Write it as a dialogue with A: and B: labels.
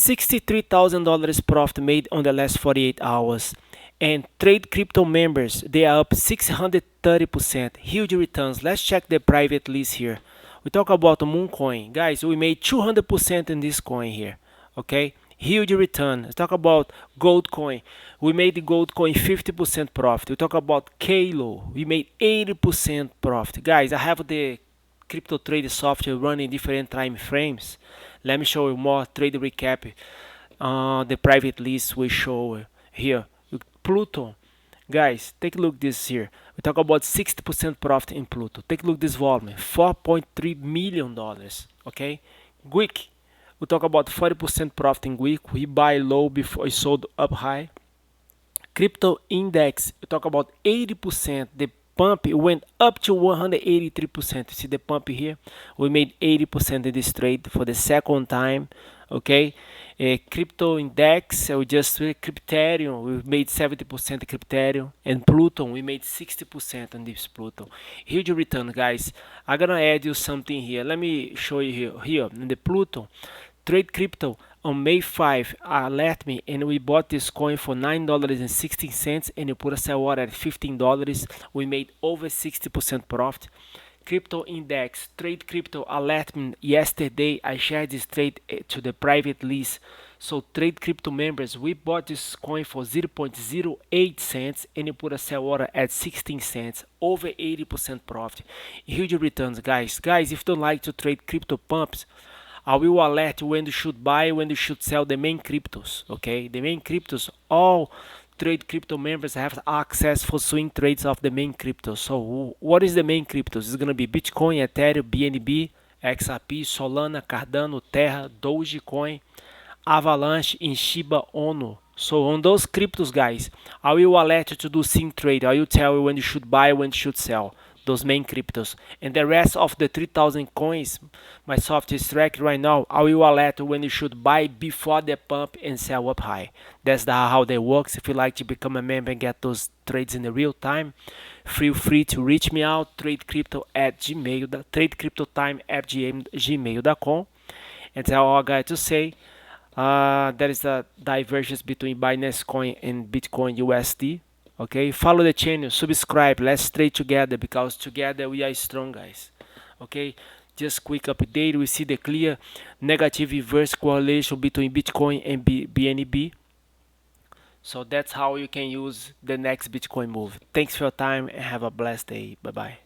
A: $63,000 profit made on the last 48 hours. And trade crypto members, they are up 630%. Huge returns. Let's check the private list here. We talk about Toncoin. Guys, we made 200% in this coin here. Okay? Huge return. Let's talk about Goldcoin. We made the Goldcoin 50% profit. We talk about Kalo. We made 80% profit. Guys, I have the crypto trade software running different time frames. Let me show you more trade recap. The private list we show here. Pluto. Guys, take a look this here. We talk about 60% profit in Pluto. Take a look this volume, $4.3 million. Okay, Quick. We talk about 40% profit in Quick. We buy low before we sold up high. Crypto index. We talk about 80%. The pump went up to 183%. You see the pump here? We made 80% in this trade for the second time. Okay, crypto index, we just Crypterium, we made 70% Crypterium, and Pluton, we made 60% on this Pluton. Huge return, guys. I'm gonna add you something here. Let me show you here in the Pluton. Trade crypto on May 5 alert me, and we bought this coin for $9.16, and you put a sell order at $15. We made over 60% profit. Crypto index, trade crypto alert me yesterday. I shared this trade to the private list. So trade crypto members, we bought this coin for 0.08 cents, and you put a sell order at 16 cents, over 80% profit. Huge returns, guys. Guys, if you don't like to trade crypto pumps, I will alert you when you should buy, when you should sell the main cryptos. Okay, the main cryptos, all trade crypto members have access for swing trades of the main cryptos. So what is the main cryptos? It's gonna be Bitcoin, Ethereum, BNB, XRP, Solana, Cardano, Tether, Dogecoin, Avalanche, and Shiba Inu. So on those cryptos, guys, I will alert you to do swing trade. I will tell you when you should buy, when you should sell those main cryptos. And the rest of the 3,000 coins, my software is tracking right now. I will alert you when you should buy before the pump and sell up high. That's how they works. If you like to become a member and get those trades in the real time, feel free to reach me out. tradecryptotime@gmail.com. And that's all I got to say. There is a divergence between Binance Coin and Bitcoin USD. Okay, follow the channel, subscribe, let's trade together, because together we are strong, guys. Okay, just quick update. We see the clear negative inverse correlation between Bitcoin and BNB. So that's how you can use the next Bitcoin move. Thanks for your time and have a blessed day. Bye bye.